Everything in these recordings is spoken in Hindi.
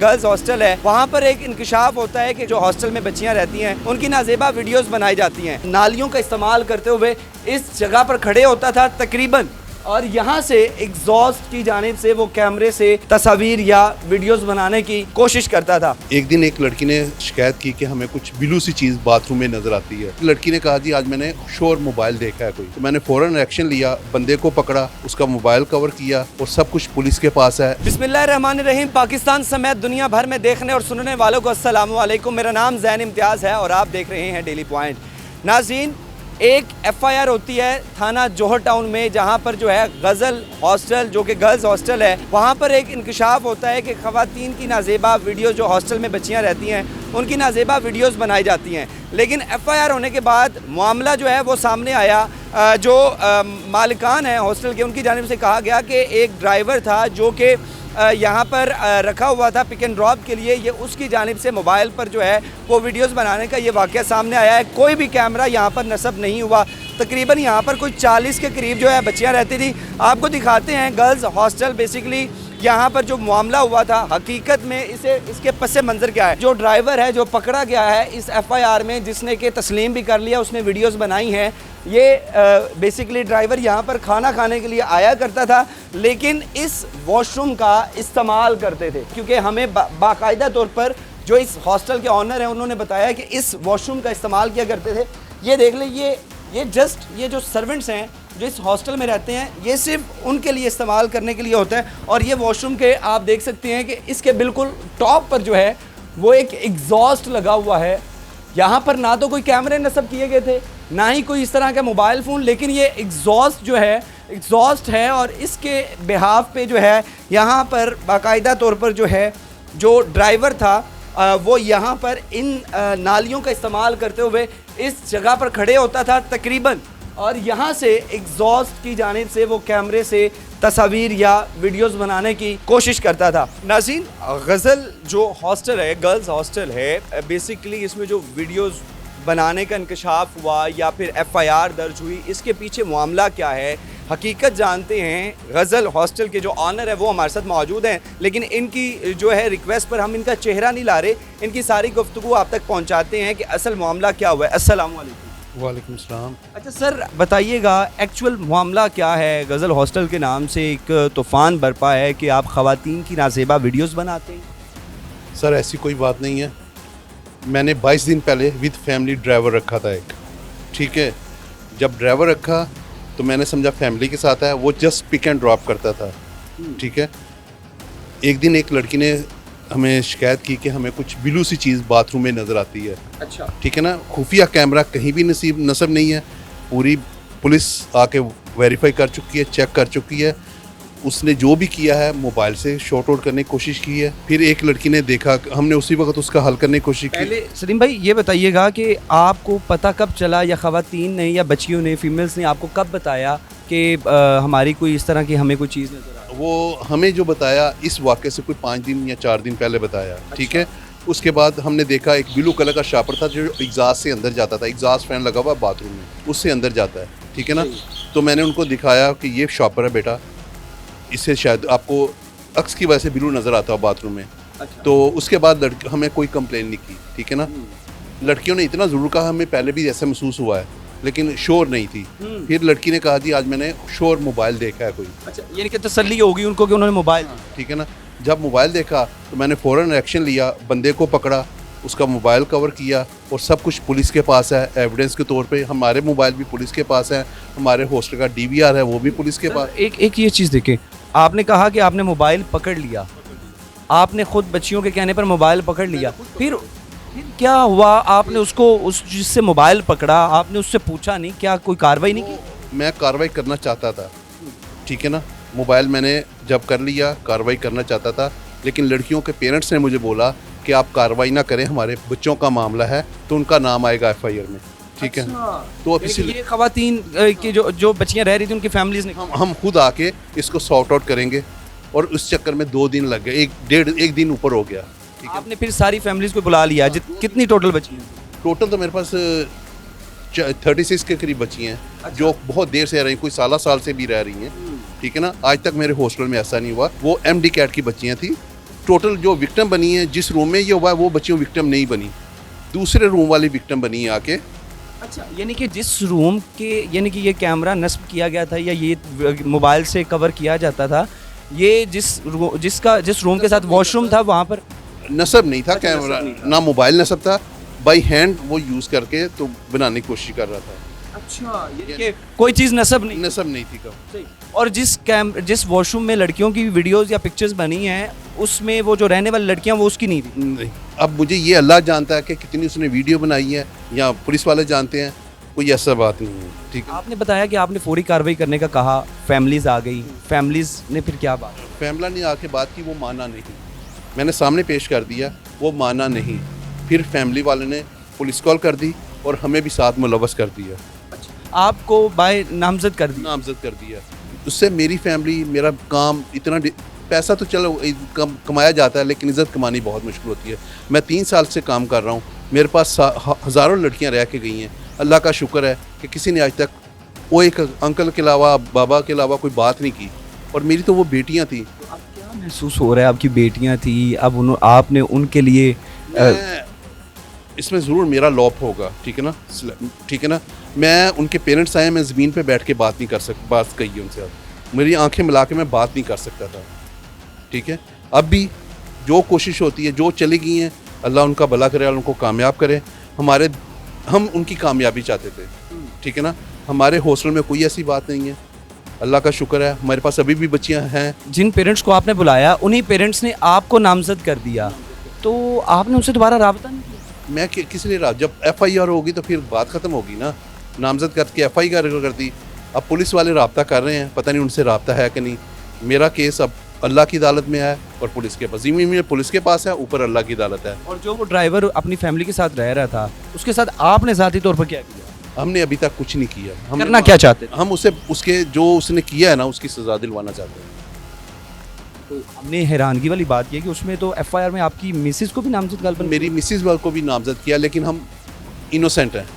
गर्ल्स हॉस्टल है, वहाँ पर एक इंकशाफ होता है कि जो हॉस्टल में बच्चियाँ रहती हैं उनकी नाजेबा वीडियोस बनाई जाती हैं। नालियों का इस्तेमाल करते हुए इस जगह पर खड़े होता था तकरीबन, और यहाँ से एग्जॉस्ट की जानिब से वो कैमरे से तस्वीर या वीडियोस बनाने की कोशिश करता था। एक दिन एक लड़की ने शिकायत की कि हमें कुछ ब्लू सी चीज़ बाथरूम में नजर आती है। लड़की ने कहा जी आज मैंने शोर मोबाइल देखा है कोई, तो मैंने फौरन एक्शन लिया, बंदे को पकड़ा, उसका मोबाइल कवर किया और सब कुछ पुलिस के पास है। बिस्मिल्लाहिर्रहमानिर्रहीम। पाकिस्तान समेत दुनिया भर में देखने और सुनने वालों को अस्सलाम वालेकुम। मेरा नाम ज़ैन इम्तियाज़ है और आप देख रहे हैं डेली पॉइंट। नाज़रीन, एक एफआईआर होती है थाना जोहर टाउन में, जहां पर जो है गज़ल हॉस्टल जो कि गर्ल्स हॉस्टल है, वहां पर एक इंकशाफ होता है कि ख़वातीन की नाजेबा वीडियो, जो हॉस्टल में बच्चियां रहती हैं उनकी नाजेबा वीडियोस बनाई जाती हैं। लेकिन एफआईआर होने के बाद मामला जो है वो सामने आया। जो मालिकान हैं हॉस्टल के, उनकी जानिब से कहा गया कि एक ड्राइवर था जो कि यहाँ पर रखा हुआ था पिक एंड ड्रॉप के लिए, ये उसकी जानिब से मोबाइल पर जो है वो वीडियोस बनाने का ये वाक़या सामने आया है। कोई भी कैमरा यहाँ पर नस्ब नहीं हुआ। तकरीबन यहाँ पर कोई 40 के करीब जो है बच्चियाँ रहती थी। आपको दिखाते हैं गर्ल्स हॉस्टल बेसिकली यहाँ पर जो मामला हुआ था हकीकत में इसके पस मंज़र क्या है। जो ड्राइवर है जो पकड़ा गया है इस एफआईआर में, जिसने कि तस्लीम भी कर लिया, उसने वीडियोस बनाई हैं। ये बेसिकली ड्राइवर यहाँ पर खाना खाने के लिए आया करता था, लेकिन इस वॉशरूम का इस्तेमाल करते थे, क्योंकि हमें बाकायदा तौर पर जो इस हॉस्टल के ऑनर हैं उन्होंने बताया कि इस वॉशरूम का इस्तेमाल किया करते थे। ये देख लें, ये जो सर्वेंट्स हैं जो इस हॉस्टल में रहते हैं, ये सिर्फ उनके लिए इस्तेमाल करने के लिए होता है। और ये वॉशरूम के आप देख सकते हैं कि इसके बिल्कुल टॉप पर जो है वो एक एग्जॉस्ट लगा हुआ है। यहाँ पर ना तो कोई कैमरे नस्ब किए गए थे, ना ही कोई इस तरह का मोबाइल फ़ोन, लेकिन ये एग्जॉस्ट जो है एग्जॉस्ट है। और इसके बिहाफ पे जो है यहाँ पर बाकायदा तौर पर जो है जो ड्राइवर था वो यहाँ पर इन नालियों का इस्तेमाल करते हुए इस जगह पर खड़े होता था तकरीबन, और यहाँ से एग्जॉस्ट की जानिब से वो कैमरे से तस्वीर या वीडियोस बनाने की कोशिश करता था। नाज़रीन, गज़ल जो हॉस्टल है, गर्ल्स हॉस्टल है, बेसिकली इसमें जो वीडियोस बनाने का इंकशाफ हुआ या फिर एफआईआर दर्ज हुई, इसके पीछे मामला क्या है, हकीकत जानते हैं। गज़ल हॉस्टल के जो ऑनर है वो हमारे साथ मौजूद हैं, लेकिन इनकी जो है रिक्वेस्ट पर हम इनका चेहरा नहीं ला रहे, इनकी सारी गुफ्तगू आप तक पहुँचाते हैं कि असल मामला क्या हुआ है। अस्सलाम वालेकुम। वालेकुम सलाम। अच्छा सर, बताइएगा एक्चुअल मामला क्या है। गज़ल हॉस्टल के नाम से एक तूफ़ान बरपा है कि आप ख़वातीन की नाजेबा वीडियोस बनाते हैं। सर ऐसी कोई बात नहीं है। मैंने 22 दिन पहले विद फैमिली ड्राइवर रखा था एक, ठीक है। जब ड्राइवर रखा तो मैंने समझा फैमिली के साथ है, वो जस्ट पिक एंड ड्रॉप करता था, ठीक है। एक दिन एक लड़की ने हमें शिकायत की कि हमें कुछ ब्लू सी चीज़ बाथरूम में नज़र आती है। अच्छा, ठीक है ना। खुफिया कैमरा कहीं भी नस्ब नहीं है। पूरी पुलिस आके वेरीफाई कर चुकी है, चेक कर चुकी है। उसने जो भी किया है मोबाइल से शॉर्ट आउट करने की कोशिश की है। फिर एक लड़की ने देखा, हमने उसी वक्त उसका हल करने की कोशिश की। पहले सलीम भाई ये बताइएगा कि आपको पता कब चला, या ख़वातीन ने या बच्चियों ने, फीमेल्स ने आपको कब बताया कि हमारी कोई इस तरह की हमें कोई चीज़ नज़र आ रही है? वो हमें जो बताया इस वाक़े से कोई 5 दिन या 4 दिन पहले बताया, ठीक है। उसके बाद हमने देखा एक ब्लू कलर का शापर था जो एग्जॉस्ट से अंदर जाता था। एग्जॉस्ट फैन लगा हुआ बाथरूम में, उससे अंदर जाता है, ठीक है ना। तो मैंने उनको दिखाया कि ये शापर है बेटा, इससे शायद आपको अक्स की वजह से ब्लू नज़र आता है बाथरूम में। अच्छा। तो उसके बाद हमें कोई कंप्लेन नहीं की, ठीक है ना। लड़कियों ने इतना ज़रूर कहा, हमें पहले भी ऐसा महसूस हुआ है, लेकिन शोर नहीं थी। फिर लड़की ने कहा जी आज मैंने शोर मोबाइल देखा है कोई। अच्छा, यानी कि तसल्ली होगी उनको कि उन्होंने मोबाइल, ठीक है ना। जब मोबाइल देखा तो मैंने फ़ौरन एक्शन लिया, बंदे को पकड़ा, उसका मोबाइल कवर किया और सब कुछ पुलिस के पास है एविडेंस के तौर पे। हमारे मोबाइल भी पुलिस के पास है, हमारे हॉस्टल का डीवीआर है वो भी पुलिस के पास। एक ये चीज़ देखें, आपने कहा कि आपने मोबाइल पकड़ लिया, आपने खुद बच्चियों के कहने पर मोबाइल पकड़ लिया, फिर क्या हुआ? आपने उसको उस जिससे मोबाइल पकड़ा आपने उससे पूछा नहीं, क्या कोई कार्रवाई नहीं की? मैं कार्रवाई करना चाहता था, ठीक है ना। मोबाइल मैंने जब कर लिया कार्रवाई करना चाहता था, लेकिन लड़कियों के पेरेंट्स ने मुझे बोला कि आप कार्रवाई ना करें, हमारे बच्चों का मामला है तो उनका नाम आएगा एफआईआर में, ठीक है। तो अब ये ख़वातीन की जो बच्चियां रह रही थी उनकी फैमिलीज ने, हम खुद आके इसको सॉर्ट आउट करेंगे, और उस चक्कर में 2 दिन लग गए, एक दिन ऊपर हो गया, ठीक है। आपने फिर सारी फैमिलीज को बुला लिया? कितनी टोटल बची हैं? टोटल तो मेरे पास 36 के करीब बची हैं। अच्छा। जो बहुत देर से रह रही हैं, कोई साल से भी रह रही हैं, ठीक है ना। आज तक मेरे हॉस्टल में ऐसा नहीं हुआ। वो MD कैट की बच्चियाँ थी, टोटल जो विक्टिम बनी है, जिस रूम में ये हुआ है वो बच्चियों विक्टिम नहीं बनी, दूसरे रूम वाली विक्टिम बनी है आके। अच्छा, यानी कि जिस रूम के, यानी कि ये कैमरा नस्ब किया गया था या ये मोबाइल से कवर किया जाता था, ये जिस रूम के साथ वॉशरूम था वहाँ पर नसब नहीं था अच्छा, कैमरा, नस्ब नहीं था। ना मोबाइल नसब था, बाई हैंड वो यूज़ करके तो बनाने की कोशिश कर रहा था। अच्छा, यानी कि कोई चीज़ नस्ब नहीं। नसब नहीं थी कब। और जिस वॉशरूम में लड़कियों की वीडियोस या पिक्चर्स बनी हैं, उसमें वो जो रहने वाली लड़कियां वो उसकी नहीं थी। नहीं, अब मुझे ये अल्लाह जानता है कि कितनी उसने वीडियो बनाई है या पुलिस वाले जानते हैं, कोई ऐसा बात नहीं है। ठीक है, आपने बताया कि आपने फौरी कार्रवाई करने का कहा, फैमिलीज आ गई, फैमिलीज ने फिर क्या बात? फैमिली ने आके बात की, वो माना नहीं। मैंने सामने पेश कर दिया, वो माना नहीं। फिर फैमिली वाले ने पुलिस कॉल कर दी और हमें भी साथ मुलवस कर दिया, आपको बाय नामजद कर दिया? नामजद कर दिया। उससे मेरी फैमिली, मेरा काम इतना पैसा तो चलो कमाया जाता है, लेकिन इज़्ज़त कमानी बहुत मुश्किल होती है। मैं 3 साल से काम कर रहा हूँ, मेरे पास हज़ारों लड़कियाँ रह के गई हैं। अल्लाह का शुक्र है कि किसी ने आज तक वो एक अंकल के अलावा, बाबा के अलावा कोई बात नहीं की, और मेरी तो वो बेटियाँ थी। अब क्या महसूस हो रहा है? आपकी बेटियां थी, अब आपने उनके लिए इसमें ज़रूर मेरा लॉप होगा, ठीक है ना, ठीक है ना। मैं उनके पेरेंट्स आए, मैं ज़मीन पे बैठ के बात नहीं कर बात कही है उनसे। अब मेरी आंखें मिला के मैं बात नहीं कर सकता था, ठीक है। अब भी जो कोशिश होती है, जो चली गई हैं, अल्लाह उनका भला करे, अल्लाह उनको कामयाब करे। हम उनकी कामयाबी चाहते थे, ठीक है ना। हमारे हॉस्टल में कोई ऐसी बात नहीं है, अल्लाह का शुक्र है। हमारे पास अभी भी बच्चियाँ हैं। जिन पेरेंट्स को आपने बुलाया, उन्हीं पेरेंट्स ने आपको नामजद कर दिया, तो आपने उनसे दोबारा राबता नहीं किया? मैं किस लिए जब FIR होगी तो फिर बात ख़त्म होगी ना। नामजद करके FIR कर दी, अब पुलिस वाले राब्ता कर रहे हैं, पता नहीं उनसे राब्ता है कि नहीं। मेरा केस अब अल्लाह की अदालत में है और पुलिस के पास, ज़मीन में पुलिस के पास है, ऊपर अल्लाह की अदालत है। और जो वो ड्राइवर अपनी फैमिली के साथ रह रहा था, उसके साथ आपने ज़ाती तौर पर क्या किया? हमने अभी तक कुछ नहीं किया। हम करना क्या चाहते थे? हम उसके जो उसने किया है ना, उसकी सज़ा दिलवाना चाहते हैं। तो हमने हैरानगी वाली बात ये कि उसमें तो FIR में आपकी मिसेज को भी नामजद गालबन मेरी मिसिस वाल को भी नामजद किया, लेकिन हम इनोसेंट हैं,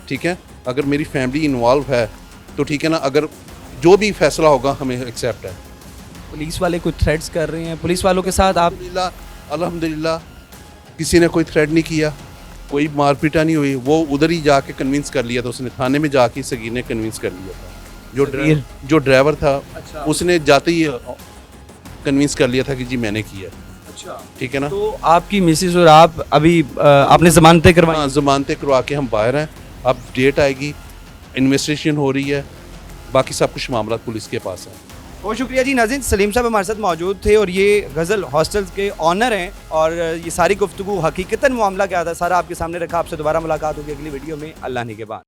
ठीक है। अगर मेरी फैमिली इन्वॉल्व है तो ठीक है ना, अगर जो भी फैसला होगा हमें एक्सेप्ट है। पुलिस वाले कोई थ्रेड्स कर रहे हैं, पुलिस वालों के साथ आप? अल्हम्दुलिल्लाह किसी ने कोई थ्रेड नहीं किया, कोई मारपीटा नहीं हुई। वो उधर ही जाके कन्विंस कर लिया था, उसने थाने में जाके सगीर ने कन्विंस कर लिया था। जो ड्राइवर था, अच्छा। उसने जाते ही कन्विंस कर लिया था कि जी मैंने किया, अच्छा, ठीक है ना। तो आपकी मिसेज और आप अभी आपने जमानतें करवाई? हाँ, ज़मानतें करवा के हम बाहर हैं। अब डेट आएगी, इन्वेस्टिगेशन हो रही है, बाकी सब कुछ मामला पुलिस के पास है। बहुत शुक्रिया जी। नाज़रीन, सलीम साहब हमारे साथ मौजूद थे और ये गज़ल हॉस्टल्स के ऑनर हैं, और ये सारी गुफ्तगू हकीकतन मामला क्या था सारा आपके सामने रखा। आपसे दोबारा मुलाकात होगी अगली वीडियो में, अल्लाह ने के बाद।